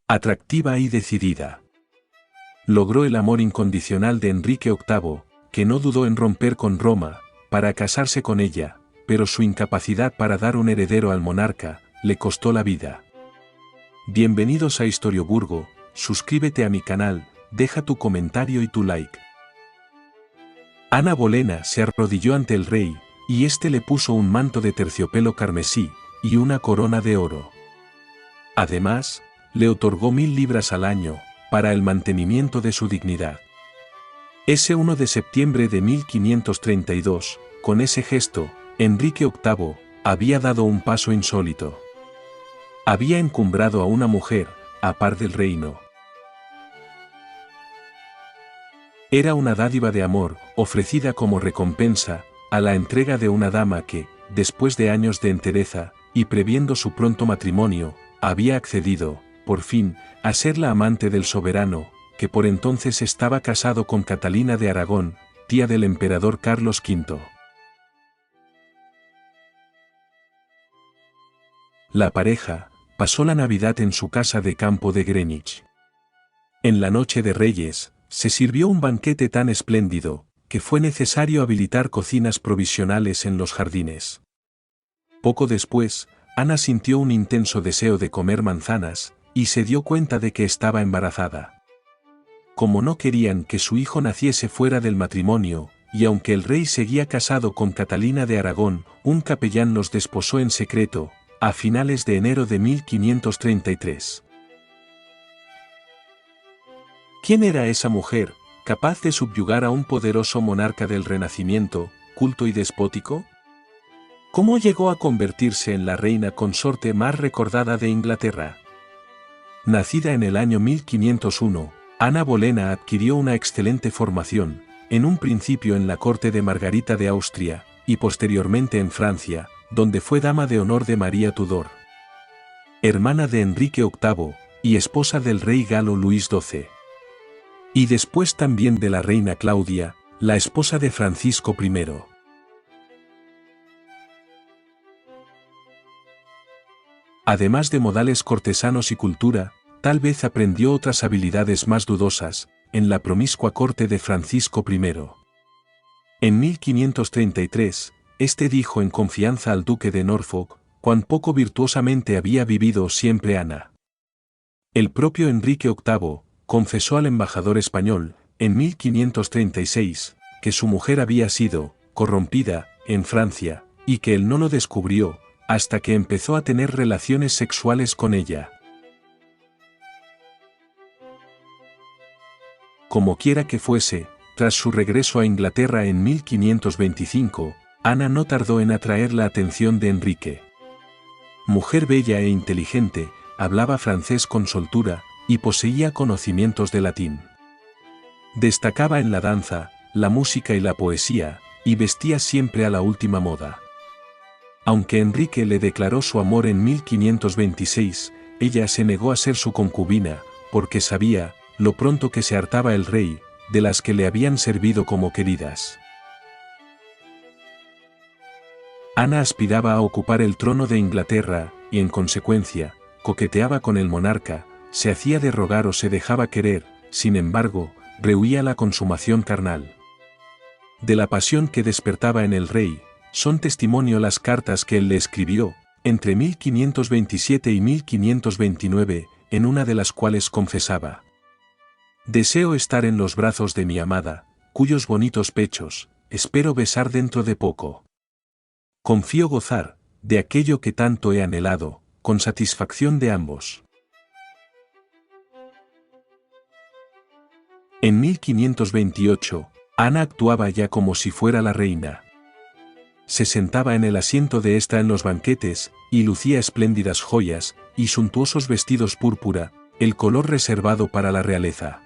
Atractiva y decidida. Logró el amor incondicional de Enrique VIII, que no dudó en romper con Roma, para casarse con ella, pero su incapacidad para dar un heredero al monarca, le costó la vida. Bienvenidos a Historioburgo, suscríbete a mi canal, deja tu comentario y tu like. Ana Bolena se arrodilló ante el rey, y éste le puso un manto de terciopelo carmesí, y una corona de oro. Además, le otorgó 1000 libras al año, para el mantenimiento de su dignidad. Ese 1 de septiembre de 1532, con ese gesto, Enrique VIII había dado un paso insólito. Había encumbrado a una mujer, a par del reino. Era una dádiva de amor, ofrecida como recompensa, a la entrega de una dama que, después de años de entereza, y previendo su pronto matrimonio, había accedido, por fin, a ser la amante del soberano, que por entonces estaba casado con Catalina de Aragón, tía del emperador Carlos V. La pareja pasó la Navidad en su casa de campo de Greenwich. En la noche de Reyes, se sirvió un banquete tan espléndido, que fue necesario habilitar cocinas provisionales en los jardines. Poco después, Ana sintió un intenso deseo de comer manzanas, y se dio cuenta de que estaba embarazada. Como no querían que su hijo naciese fuera del matrimonio, y aunque el rey seguía casado con Catalina de Aragón, un capellán los desposó en secreto, a finales de enero de 1533. ¿Quién era esa mujer, capaz de subyugar a un poderoso monarca del Renacimiento, culto y despótico? ¿Cómo llegó a convertirse en la reina consorte más recordada de Inglaterra? Nacida en el año 1501, Ana Bolena adquirió una excelente formación, en un principio en la corte de Margarita de Austria, y posteriormente en Francia, donde fue dama de honor de María Tudor, hermana de Enrique VIII, y esposa del rey galo Luis XII. Y después también de la reina Claudia, la esposa de Francisco I. Además de modales cortesanos y cultura, tal vez aprendió otras habilidades más dudosas, en la promiscua corte de Francisco I. En 1533, este dijo en confianza al duque de Norfolk, cuán poco virtuosamente había vivido siempre Ana. El propio Enrique VIII, confesó al embajador español, en 1536, que su mujer había sido corrompida en Francia, y que él no lo descubrió, hasta que empezó a tener relaciones sexuales con ella. Como quiera que fuese, tras su regreso a Inglaterra en 1525, Ana no tardó en atraer la atención de Enrique. Mujer bella e inteligente, hablaba francés con soltura, y poseía conocimientos de latín. Destacaba en la danza, la música y la poesía, y vestía siempre a la última moda. Aunque Enrique le declaró su amor en 1526, ella se negó a ser su concubina, porque sabía, lo pronto que se hartaba el rey, de las que le habían servido como queridas. Ana aspiraba a ocupar el trono de Inglaterra, y en consecuencia, coqueteaba con el monarca, se hacía de rogar o se dejaba querer, sin embargo, rehuía la consumación carnal. De la pasión que despertaba en el rey, son testimonio las cartas que él le escribió, entre 1527 y 1529, en una de las cuales confesaba: «Deseo estar en los brazos de mi amada, cuyos bonitos pechos, espero besar dentro de poco. Confío gozar, de aquello que tanto he anhelado, con satisfacción de ambos». En 1528, Ana actuaba ya como si fuera la reina. Se sentaba en el asiento de ésta en los banquetes, y lucía espléndidas joyas, y suntuosos vestidos púrpura, el color reservado para la realeza.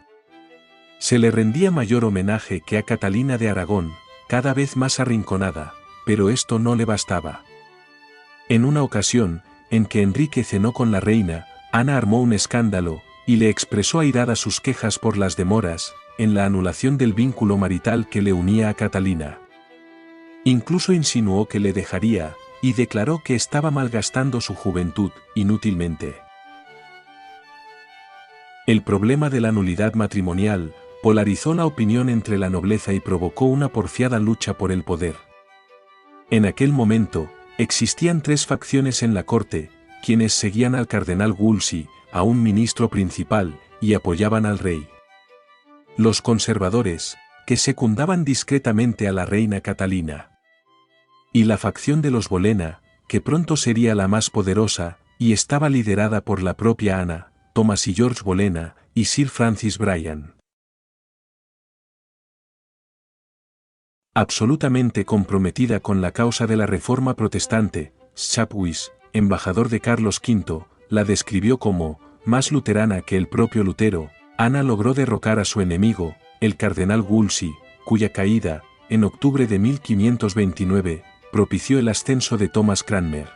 Se le rendía mayor homenaje que a Catalina de Aragón, cada vez más arrinconada, pero esto no le bastaba. En una ocasión, en que Enrique cenó con la reina, Ana armó un escándalo, y le expresó airada sus quejas por las demoras, en la anulación del vínculo marital que le unía a Catalina. Incluso insinuó que le dejaría, y declaró que estaba malgastando su juventud, inútilmente. El problema de la nulidad matrimonial polarizó la opinión entre la nobleza y provocó una porfiada lucha por el poder. En aquel momento, existían tres facciones en la corte, quienes seguían al cardenal Wolsey, a un ministro principal, y apoyaban al rey. Los conservadores, que secundaban discretamente a la reina Catalina. Y la facción de los Bolena, que pronto sería la más poderosa, y estaba liderada por la propia Ana, Thomas y George Bolena, y Sir Francis Bryan. Absolutamente comprometida con la causa de la Reforma protestante, Chapwis, embajador de Carlos V, la describió como más luterana que el propio Lutero. Ana logró derrocar a su enemigo, el cardenal Wolsey, cuya caída, en octubre de 1529, propició el ascenso de Thomas Cranmer.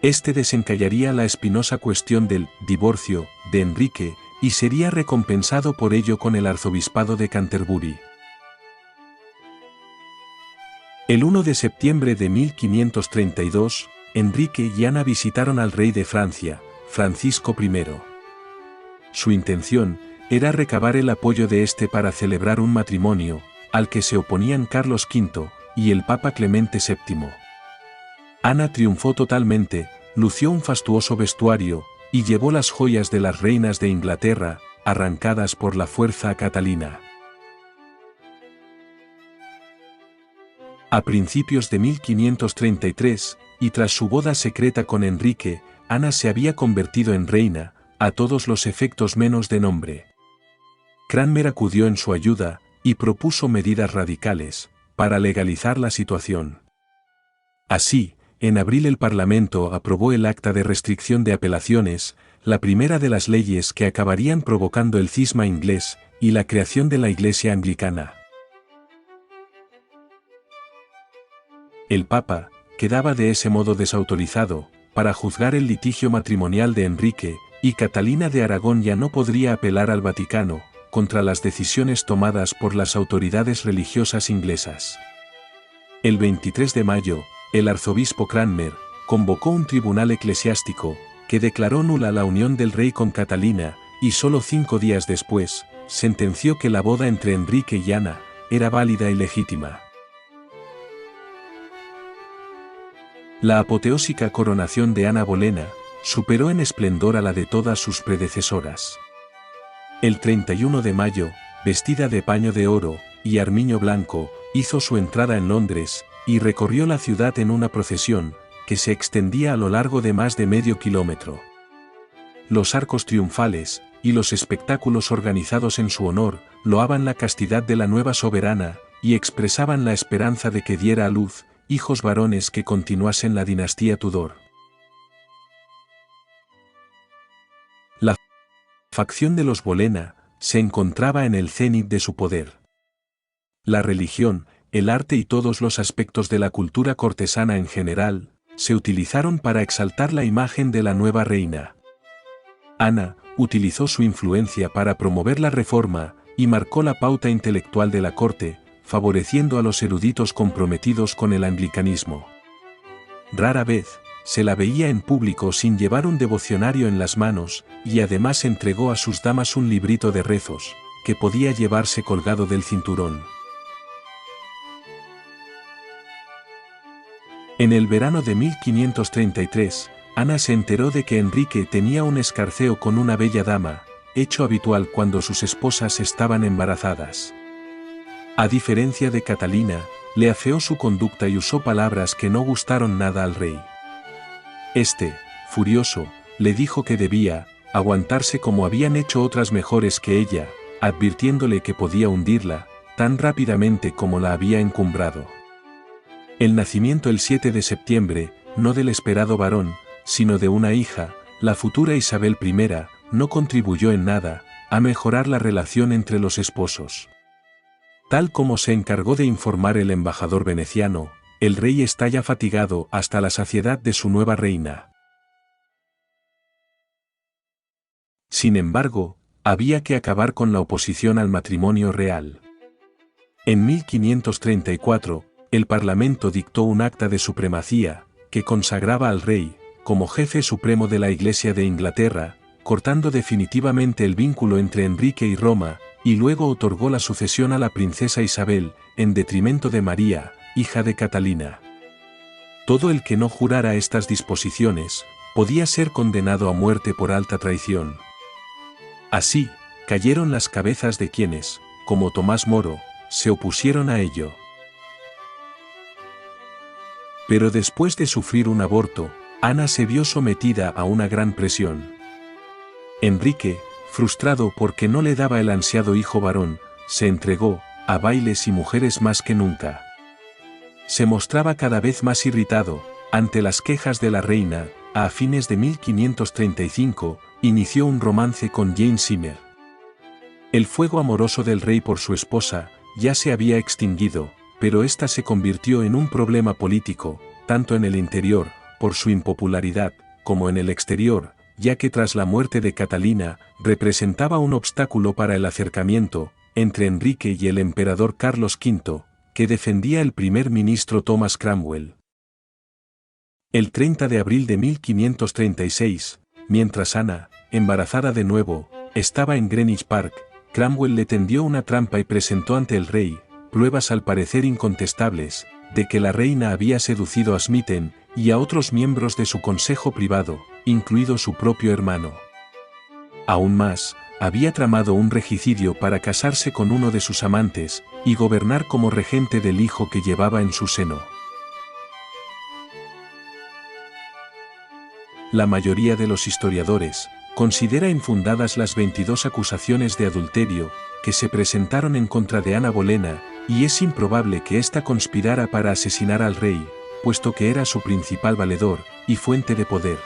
Este desencallaría la espinosa cuestión del divorcio de Enrique, y sería recompensado por ello con el arzobispado de Canterbury. El 1 de septiembre de 1532, Enrique y Ana visitaron al rey de Francia, Francisco I. Su intención era recabar el apoyo de este para celebrar un matrimonio, al que se oponían Carlos V y el Papa Clemente VII. Ana triunfó totalmente, lució un fastuoso vestuario, y llevó las joyas de las reinas de Inglaterra, arrancadas por la fuerza a Catalina. A principios de 1533, y tras su boda secreta con Enrique, Ana se había convertido en reina, a todos los efectos menos de nombre. Cranmer acudió en su ayuda, y propuso medidas radicales, para legalizar la situación. Así, en abril el Parlamento aprobó el Acta de Restricción de Apelaciones, la primera de las leyes que acabarían provocando el cisma inglés, y la creación de la Iglesia Anglicana. El Papa quedaba de ese modo desautorizado para juzgar el litigio matrimonial de Enrique, y Catalina de Aragón ya no podría apelar al Vaticano contra las decisiones tomadas por las autoridades religiosas inglesas. El 23 de mayo, el arzobispo Cranmer convocó un tribunal eclesiástico que declaró nula la unión del rey con Catalina, y solo 5 días después, sentenció que la boda entre Enrique y Ana era válida y legítima. La apoteósica coronación de Ana Bolena superó en esplendor a la de todas sus predecesoras. El 31 de mayo, vestida de paño de oro y armiño blanco, hizo su entrada en Londres, y recorrió la ciudad en una procesión que se extendía a lo largo de más de medio kilómetro. Los arcos triunfales y los espectáculos organizados en su honor loaban la castidad de la nueva soberana y expresaban la esperanza de que diera a luz hijos varones que continuasen la dinastía Tudor. La facción de los Bolena se encontraba en el cenit de su poder. La religión, el arte y todos los aspectos de la cultura cortesana en general, se utilizaron para exaltar la imagen de la nueva reina. Ana utilizó su influencia para promover la reforma, y marcó la pauta intelectual de la corte, favoreciendo a los eruditos comprometidos con el anglicanismo. Rara vez se la veía en público sin llevar un devocionario en las manos, y además entregó a sus damas un librito de rezos, que podía llevarse colgado del cinturón. En el verano de 1533, Ana se enteró de que Enrique tenía un escarceo con una bella dama, hecho habitual cuando sus esposas estaban embarazadas. A diferencia de Catalina, le afeó su conducta y usó palabras que no gustaron nada al rey. Este, furioso, le dijo que debía aguantarse como habían hecho otras mejores que ella, advirtiéndole que podía hundirla tan rápidamente como la había encumbrado. El nacimiento el 7 de septiembre, no del esperado varón, sino de una hija, la futura Isabel I, no contribuyó en nada a mejorar la relación entre los esposos. Tal como se encargó de informar el embajador veneciano, el rey está ya fatigado hasta la saciedad de su nueva reina. Sin embargo, había que acabar con la oposición al matrimonio real. En 1534, el Parlamento dictó un acta de supremacía, que consagraba al rey, como jefe supremo de la Iglesia de Inglaterra, cortando definitivamente el vínculo entre Enrique y Roma, y luego otorgó la sucesión a la princesa Isabel, en detrimento de María, hija de Catalina. Todo el que no jurara estas disposiciones, podía ser condenado a muerte por alta traición. Así, cayeron las cabezas de quienes, como Tomás Moro, se opusieron a ello. Pero después de sufrir un aborto, Ana se vio sometida a una gran presión. Enrique, frustrado porque no le daba el ansiado hijo varón, se entregó a bailes y mujeres más que nunca. Se mostraba cada vez más irritado ante las quejas de la reina. A fines de 1535, inició un romance con Jane Seymour. El fuego amoroso del rey por su esposa ya se había extinguido, pero ésta se convirtió en un problema político, tanto en el interior, por su impopularidad, como en el exterior, ya que tras la muerte de Catalina, representaba un obstáculo para el acercamiento entre Enrique y el emperador Carlos V, que defendía el primer ministro Thomas Cromwell. El 30 de abril de 1536, mientras Ana, embarazada de nuevo, estaba en Greenwich Park, Cromwell le tendió una trampa y presentó ante el rey pruebas al parecer incontestables de que la reina había seducido a Smithson y a otros miembros de su consejo privado, incluido su propio hermano. Aún más, había tramado un regicidio para casarse con uno de sus amantes y gobernar como regente del hijo que llevaba en su seno. La mayoría de los historiadores considera infundadas las 22 acusaciones de adulterio que se presentaron en contra de Ana Bolena, y es improbable que ésta conspirara para asesinar al rey, puesto que era su principal valedor y fuente de poder.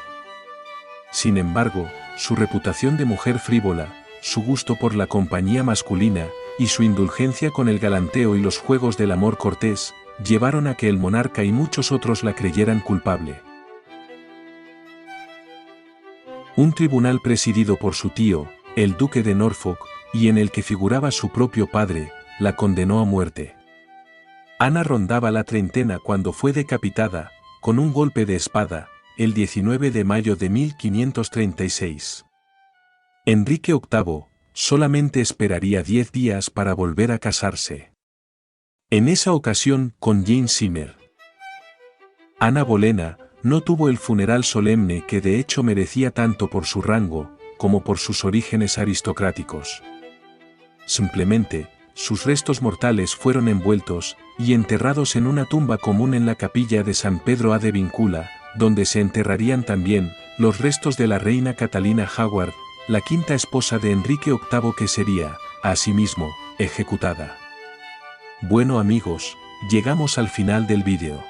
Sin embargo, su reputación de mujer frívola, su gusto por la compañía masculina, y su indulgencia con el galanteo y los juegos del amor cortés, llevaron a que el monarca y muchos otros la creyeran culpable. Un tribunal presidido por su tío, el duque de Norfolk, y en el que figuraba su propio padre, la condenó a muerte. Ana rondaba la treintena cuando fue decapitada, con un golpe de espada, el 19 de mayo de 1536. Enrique VIII solamente esperaría 10 días para volver a casarse. En esa ocasión con Jane Seymour. Ana Bolena no tuvo el funeral solemne que de hecho merecía tanto por su rango, como por sus orígenes aristocráticos. Simplemente, sus restos mortales fueron envueltos y enterrados en una tumba común en la capilla de San Pedro a de Vincula, donde se enterrarían también los restos de la reina Catalina Howard, la quinta esposa de Enrique VIII, que sería, asimismo, ejecutada. Bueno amigos, llegamos al final del vídeo.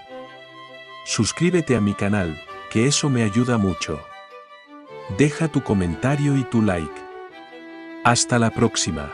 Suscríbete a mi canal, que eso me ayuda mucho. Deja tu comentario y tu like. Hasta la próxima.